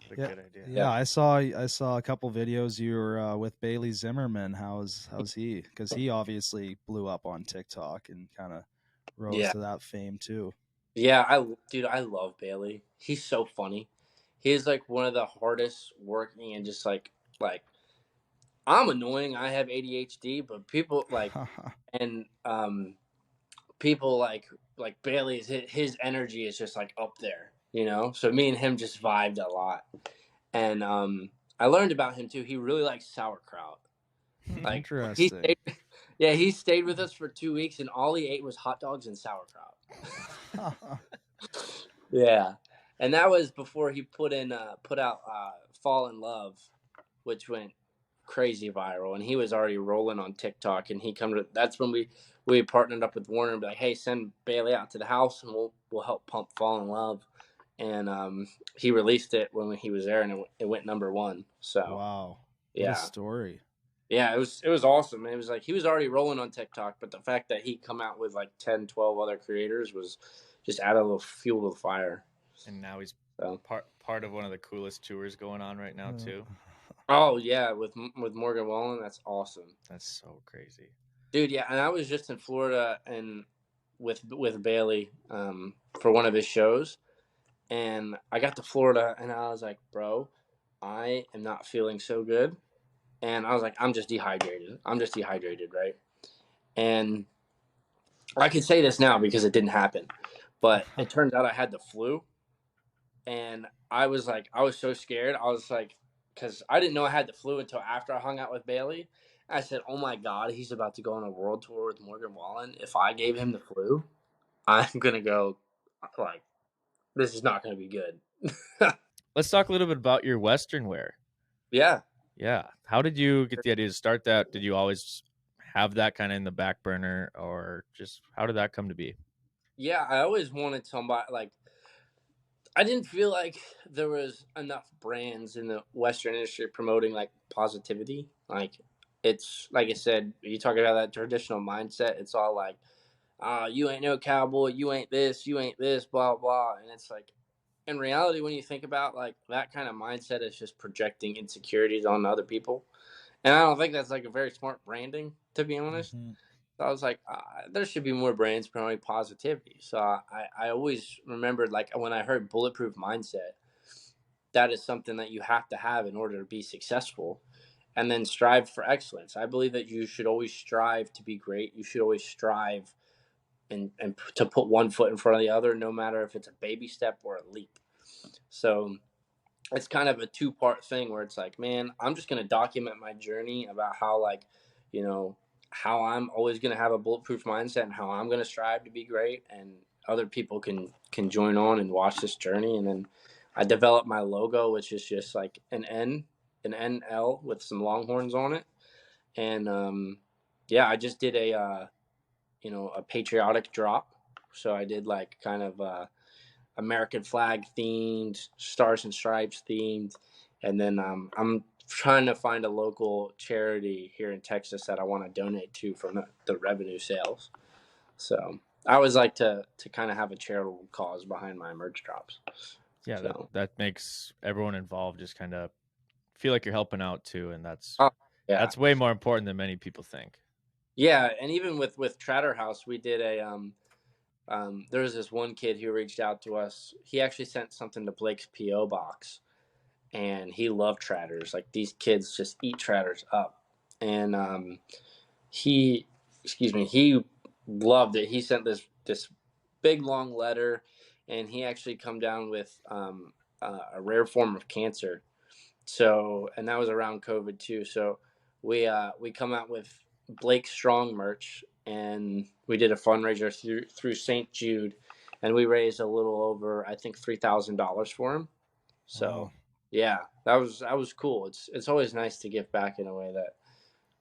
What a good idea. Yeah, I saw a couple videos you were with Bailey Zimmerman. How's he? Because he obviously blew up on TikTok and kind of rose to that fame too. Yeah, I love Bailey. He's so funny. He's like one of the hardest working, and just like I'm annoying. I have ADHD, but people like and people like Bailey's his energy is just like up there, you know. So me and him just vibed a lot, and I learned about him too. He really likes sauerkraut. Like Interesting. he stayed with us for 2 weeks, and all he ate was hot dogs and sauerkraut. Yeah, and that was before he put out "Fall in Love," which went crazy viral, and he was already rolling on TikTok. And that's when we partnered up with Warner and be like, hey, send Bailey out to the house, and we'll help pump "Fall in Love." And he released it when he was there, and it went #1. So wow. What a Yeah. story. Yeah, it was awesome. It was like he was already rolling on TikTok, but the fact that he come out with like 10, 12 other creators was just add a little fuel to the fire. And now he's So, part of one of the coolest tours going on right now too. oh yeah, with Morgan Wallen, that's awesome. That's so crazy, dude. Yeah, and I was just in Florida and with Bailey for one of his shows, and I got to Florida and I was like, bro, I am not feeling so good, and I was like, I'm just dehydrated. Right? And I can say this now because it didn't happen, but it turns out I had the flu, and I was so scared. I was like, because I didn't know I had the flu until after I hung out with Bailey. I said, "Oh my God, he's about to go on a world tour with Morgan Wallen. If I gave him the flu, I'm gonna go like this is not gonna be good." Let's talk a little bit about your Western wear. Yeah. Yeah, how did you get the idea to start that? Did you always have that kind of in the back burner, or just how did that come to be? Yeah, I always wanted somebody like I didn't feel like there was enough brands in the Western industry promoting like positivity. Like it's like I said, you talk about that traditional mindset. It's all like, you ain't no cowboy, you ain't this, blah blah. And it's like, in reality, when you think about like that kind of mindset, is just projecting insecurities on other people. And I don't think that's like a very smart branding, to be honest. Mhm. So I was like, there should be more brands promoting positivity. So I always remembered, like, when I heard bulletproof mindset, that is something that you have to have in order to be successful, and then strive for excellence. I believe that you should always strive to be great. You should always strive and to put one foot in front of the other, no matter if it's a baby step or a leap. So it's kind of a two-part thing where it's like, man, I'm just going to document my journey about how, like, you know, how I'm always going to have a bulletproof mindset and how I'm going to strive to be great, and other people can join on and watch this journey. And then I developed my logo, which is just like an NL with some longhorns on it. And yeah, I just did a patriotic drop. So I did like kind of American flag themed, stars and stripes themed, and then I'm trying to find a local charity here in Texas that I want to donate to from the revenue sales. So I always like to kind of have a charitable cause behind my merch drops. Yeah, So that makes everyone involved just kind of feel like you're helping out too, and yeah, that's way more important than many people think. yeah, and even with Tratter House, we did a there was this one kid who reached out to us. He actually sent something to Blake's PO box, and he loved Tratters. Like, these kids just eat Tratters up, and he, he loved it. He sent this big long letter, and he actually come down with a rare form of cancer. So, and that was around COVID too. So we come out with Blake Strong merch, and we did a fundraiser through St. Jude, and we raised a little over, I think, $3,000 for him. So Wow. yeah, that was cool. It's always nice to give back in a way that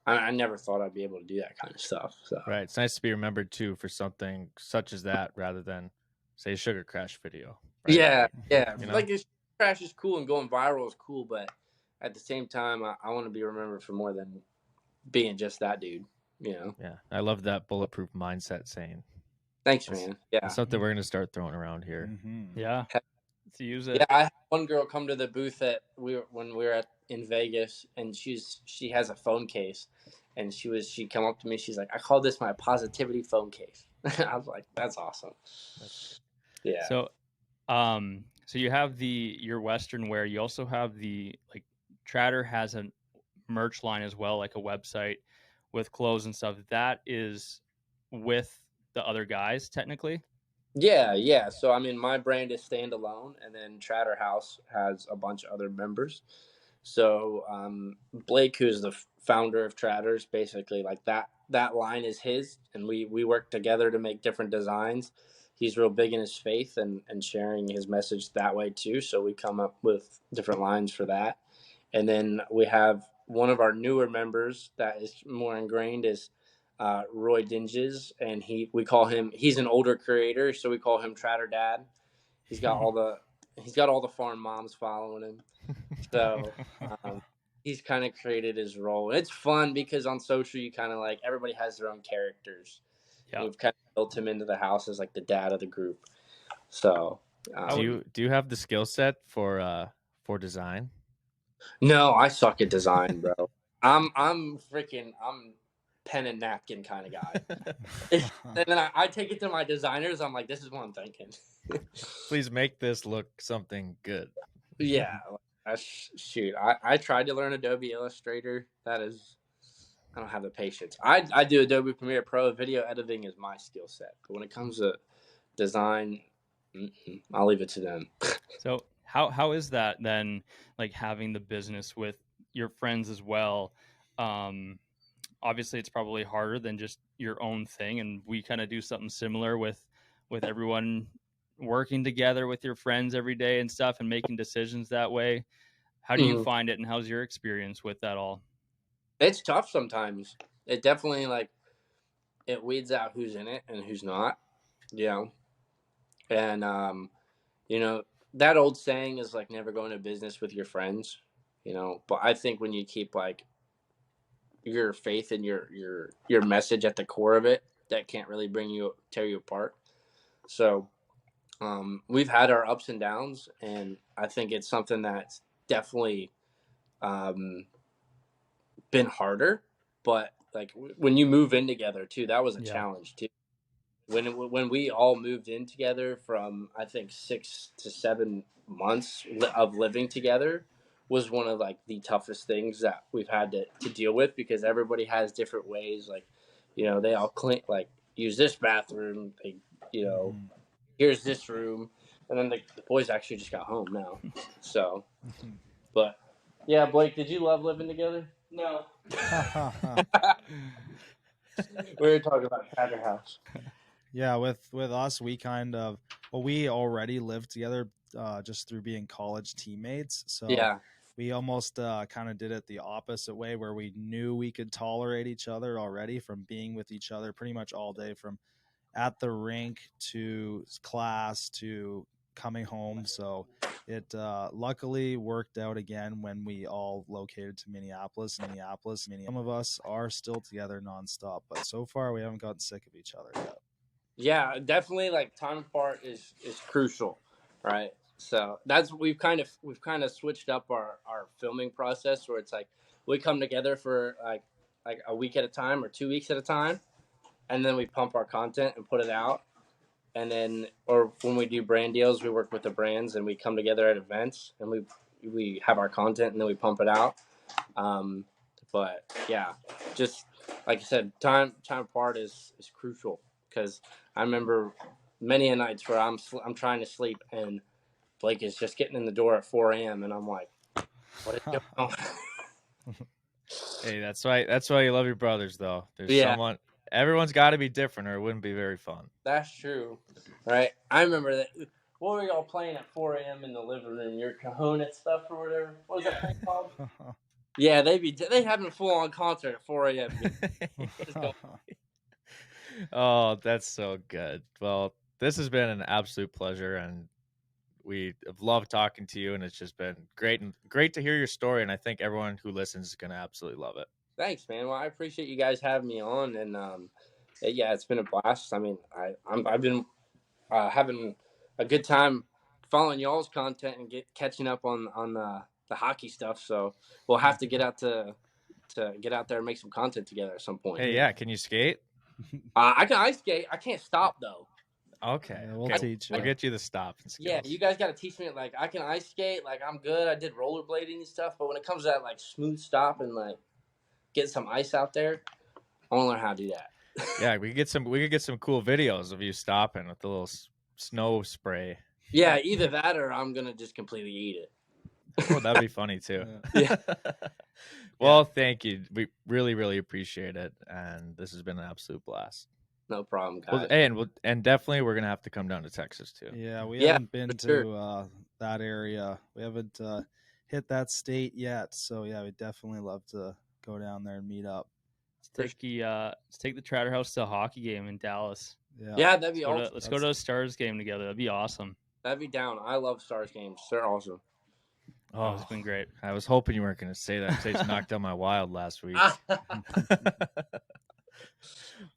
I never thought I'd be able to do that kind of stuff. So Right, it's nice to be remembered too for something such as that, rather than say a Sugar Crash video. Right? yeah, yeah. You know? Like, this crash is cool and going viral is cool, but at the same time, I want to be remembered for more than being just that dude. You know. Yeah, I love that bulletproof mindset saying. Thanks, That's- man. Yeah. That's something we're gonna start throwing around here. Mm-hmm. Yeah. To use it. Yeah, I had one girl come to the booth when we were in Vegas, and she has a phone case, and she come up to me. She's like, "I call this my positivity phone case." I was like, "That's awesome." That's Yeah. So, so you have your Western wear. You also have like Tratter has a merch line as well, like a website with clothes and stuff. That is with the other guys, technically. Yeah, yeah. So I mean, my brand is standalone, and then Tratter House has a bunch of other members. So Blake, who's the founder of Tratters, basically like that line is his, and we work together to make different designs. He's real big in his faith and sharing his message that way too. So we come up with different lines for that, and then we have one of our newer members that is more ingrained is Roy Dinges, and he's an older creator, so we call him Tratter Dad. He's got all the farm moms following him. So he's kind of created his role. It's fun because on social, you kind of like everybody has their own characters. Yeah. We've kind of built him into the house as like the dad of the group. So, Do you have the skill set for design? no, I suck at design, bro. I'm pen and napkin kind of guy. And then I take it to my designers. I'm like, this is what I'm thinking. Please make this look something good. Yeah, shoot. I tried to learn Adobe Illustrator. I don't have the patience. I do Adobe Premiere Pro. Video editing is my skill set. But when it comes to design, I'll leave it to them. So how is that then? Like having the business with your friends as well. Obviously, it's probably harder than just your own thing, and we kind of do something similar with everyone working together with your friends every day and stuff, and making decisions that way. How do you find it, and how's your experience with that all? It's tough sometimes. It definitely it weeds out who's in it and who's not. You know, and you know that old saying is like never go into business with your friends. You know, but I think when you keep like your faith and your message at the core of it, that can't really tear you apart. So we've had our ups and downs, and I think it's something that's definitely um, been harder. But like when you move in together too, that was a challenge too. When we all moved in together from I think 6 to 7 months of living together was one of like the toughest things that we've had to deal with because everybody has different ways. Like, you know, they all clean like use this bathroom. They, you know, here's this room, and then the boys actually just got home now. So, but yeah, Blake, did you love living together? No. We were talking about Patter House. Yeah, with us, we kind of we already lived together just through being college teammates. So Yeah. we almost kind of did it the opposite way, where we knew we could tolerate each other already from being with each other pretty much all day, from at the rink to class to coming home. So it luckily worked out again when we all located to Minneapolis. Some of us are still together nonstop, but so far we haven't gotten sick of each other yet. Yeah, definitely. Like time apart is crucial, right? So that's we've kind of switched up our filming process where it's like we come together for like a week at a time or 2 weeks at a time, and then we pump our content and put it out. And then, or when we do brand deals, we work with the brands and we come together at events and we have our content and then we pump it out. But yeah, just like I said, time apart is crucial because I remember many a nights where I'm trying to sleep and Blake is just getting in the door at 4 a.m. and I'm like, what is going on? Hey, that's why you love your brothers, though. There's Yeah. someone. Everyone's got to be different, or it wouldn't be very fun. That's true, right? I remember that. What were y'all playing at 4 a.m. in the living room? Your Kahuna stuff or whatever. What was that thing called? Yeah, they having a full on concert at 4 a.m. Oh, that's so good. Well, this has been an absolute pleasure, and we have loved talking to you, and it's just been great to hear your story. And I think everyone who listens is going to absolutely love it. Thanks, man. Well, I appreciate you guys having me on, and yeah, it's been a blast. I mean, I've been having a good time following y'all's content and catching up on the hockey stuff. So we'll have to get out to get out there and make some content together at some point. Hey, yeah, can you skate? I can ice skate. I can't stop though. Okay, Yeah, we'll okay. teach you. We'll get you the stop and skills. Yeah, you guys got to teach me. Like, I can ice skate. Like, I'm good. I did rollerblading and stuff. But when it comes to that, like, smooth stop and like get some ice out there, I want to learn how to do that. Yeah, we could get some cool videos of you stopping with the little snow spray. Yeah, either that or I'm gonna just completely eat it. Oh, that'd be funny too. Yeah. Well, thank you. We really, really appreciate it, and this has been an absolute blast. No problem, guys. Well, and definitely we're gonna have to come down to Texas too. Yeah, we Yeah, haven't been for to sure. that area. We haven't hit that state yet. So yeah, we'd definitely love to go down there and meet up. Let's take the Trotter House to a hockey game in Dallas. Yeah, that'd be awesome. Let's go to a Stars game together. That'd be awesome. That'd be down. I love Stars games. They're awesome. Oh, it's been great. I was hoping you weren't going to say that because they just knocked out my wild last week.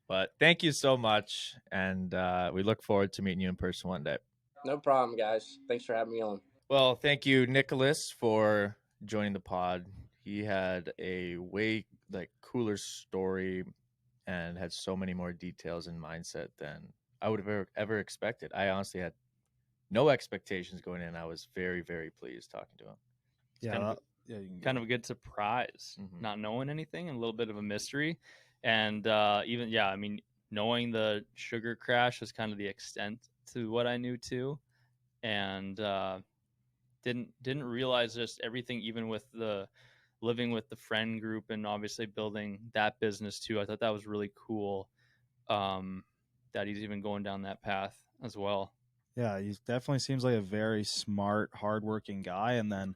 But thank you so much, and we look forward to meeting you in person one day. No problem, guys. Thanks for having me on. Well, thank you, Nicholas, for joining the pod. He had a way cooler story and had so many more details and mindset than I would have ever expected. I honestly had no expectations going in. I was very, very pleased talking to him. Yeah, kind of yeah, you can kind go. of a good surprise, Mhm. not knowing anything, and a little bit of a mystery. And even, I mean, knowing the sugar crash was kind of the extent to what I knew too. And didn't realize just everything, even with the living with the friend group and obviously building that business too. I thought that was really cool, that he's even going down that path as well. Yeah, he definitely seems like a very smart, hardworking guy. And then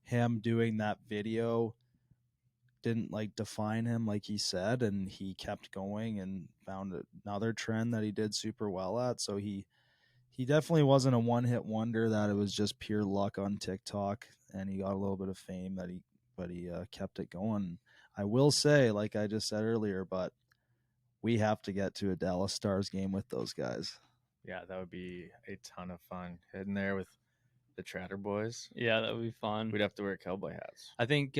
him doing that video didn't like define him, like he said, and he kept going and found another trend that he did super well at. So he definitely wasn't a one hit wonder. That it was just pure luck on TikTok, and he got a little bit of fame but he kept it going. I will say, like I just said earlier, but we have to get to a Dallas Stars game with those guys. Yeah, that would be a ton of fun. Heading there with the Tratter boys. Yeah, that would be fun. We'd have to wear cowboy hats. I think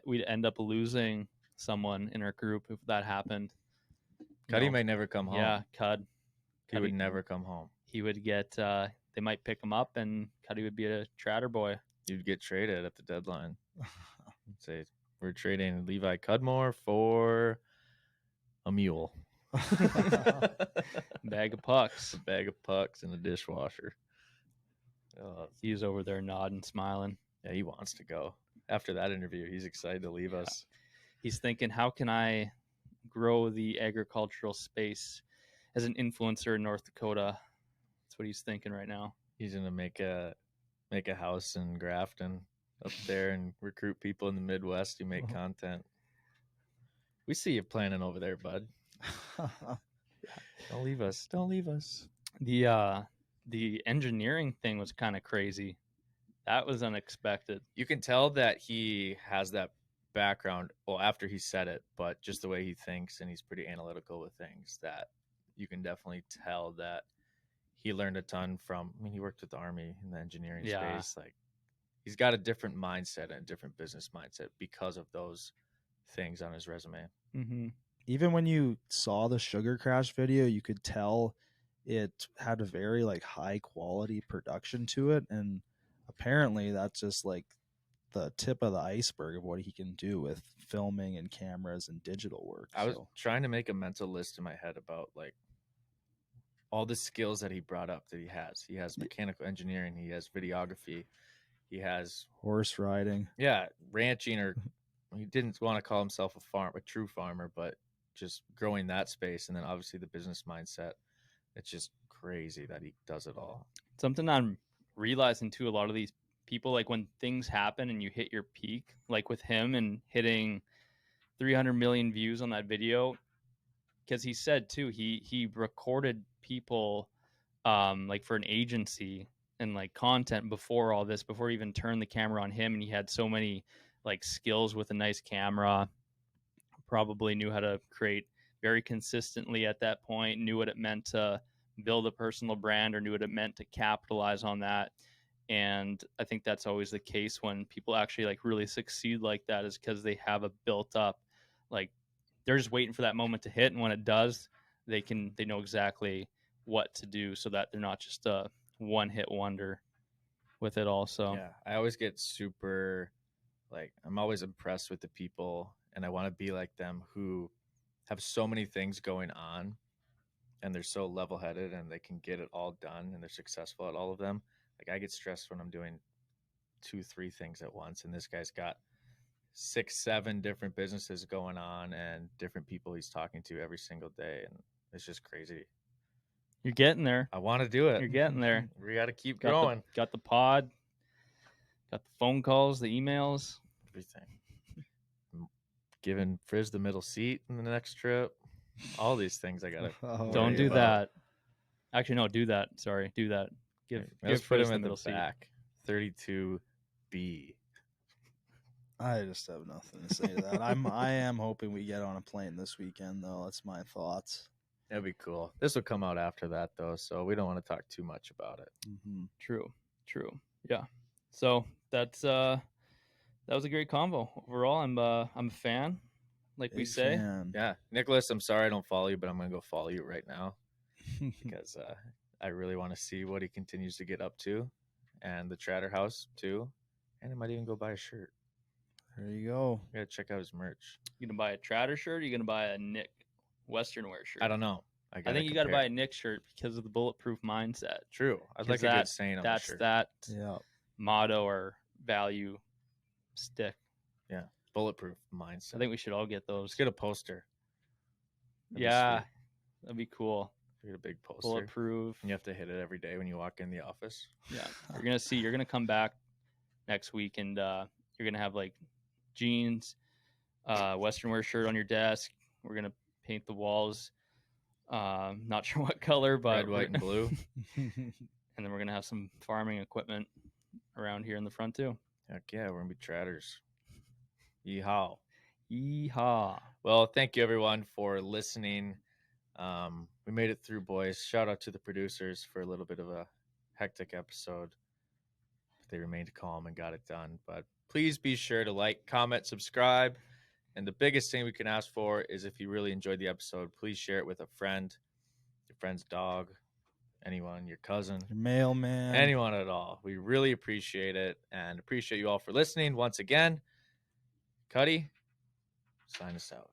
we'd end up losing someone in our group if that happened. Cuddy No. may never come home. Yeah, Cud. He would Cuddy- never come home. He would get. They might pick him up, and Cuddy would be a Tratter boy. You'd get traded at the deadline. Say we're trading Levi Cudmore for a mule, Bag of pucks. a bag of pucks, and a dishwasher. He's over there nodding, smiling. Yeah, he wants to go. After that interview, he's excited to leave us. He's thinking, how can I grow the agricultural space as an influencer in North Dakota? That's what he's thinking right now. He's gonna make a house in Grafton up there and recruit people in the Midwest who make content. We see you planning over there, bud. Don't leave us. Don't leave us. The engineering thing was kind of crazy. That was unexpected. You can tell that he has that background. Well, after he said it, but just the way he thinks and he's pretty analytical with things, that you can definitely tell that he learned a ton from. I mean, he worked with the Army in the engineering space. Like, he's got a different mindset and a different business mindset because of those things on his resume. Mm-hmm. Even when you saw the sugar crash video, you could tell it had a very like high quality production to it, and apparently that's just like the tip of the iceberg of what he can do with filming and cameras and digital work. I was trying to make a mental list in my head about like all the skills that he brought up that he has. He has mechanical engineering, he has videography, he has horse riding, ranching, or he didn't want to call himself a true farmer, but just growing that space, and then obviously the business mindset. It's just crazy that he does it all. Something I'm realizing too, a lot of these people, like when things happen and you hit your peak, like with him and hitting 300 million views on that video, because he said too, he recorded people like for an agency and like content before all this, before he even turned the camera on him, and he had so many like skills with a nice camera, probably knew how to create very consistently at that point, knew what it meant to build a personal brand, or knew what it meant to capitalize on that. And I think that's always the case when people actually like really succeed like that, is because they have a built up, like they're just waiting for that moment to hit, and when it does, they know exactly what to do so that they're not just a one hit wonder with it also. Yeah, I always get super, like, I'm always impressed with the people, and I want to be like them, who have so many things going on and they're so level-headed and they can get it all done and they're successful at all of them. Like, I get stressed when I'm doing 2-3 things at once, and this guy's got 6-7 different businesses going on and different people he's talking to every single day, and it's just crazy. You're getting there. I want to do it. You're getting there. We got to keep growing. Got the pod, got the phone calls, the emails, everything. I'm giving Frizz the middle seat in the next trip. All these things I gotta. Don't do that. Actually, no, do that. Sorry, do that. Give Let's put Frizz him in middle the seat. back. 32 be? I just have nothing to say to that. I am hoping we get on a plane this weekend, though. That's my thoughts. That'd be cool. This will come out after that, though, so we don't want to talk too much about it. Mm-hmm. True. Yeah. So that was a great convo. Overall, I'm a fan, like we say. Yeah, Nicholas, I'm sorry I don't follow you, but I'm gonna go follow you right now because I really want to see what he continues to get up to, and the Tratter House too, and I might even go buy a shirt. There you go. I gotta check out his merch. You gonna buy a Tratter shirt? Or you gonna buy a Nick Western wear shirt? I don't know. I think you got to buy a Nick shirt because of the bulletproof mindset. True. I'd like a good saying on the shirt. That's that Yeah. motto or value stick. Yeah, bulletproof mindset. I think we should all get those. Let's get a poster. That'd be Yeah, sweet. that'd be cool. Get a big poster. Bulletproof. And you have to hit it every day when you walk in the office. Yeah, you're gonna come back next week, and you're gonna have like jeans, Western wear shirt on your desk. We're gonna paint the walls. Not sure what color, but Red, white, and blue. And then we're gonna have some farming equipment around here in the front too. Heck yeah, we're gonna be Tratters. Yeehaw. Yeehaw. Well, thank you everyone for listening. We made it through, boys. Shout out to the producers for a little bit of a hectic episode. They remained calm and got it done. But please be sure to like, comment, subscribe. And the biggest thing we can ask for is if you really enjoyed the episode, please share it with a friend, your friend's dog, anyone, your cousin, Your mailman. anyone at all. We really appreciate it and appreciate you all for listening once again. Cuddy, sign us out.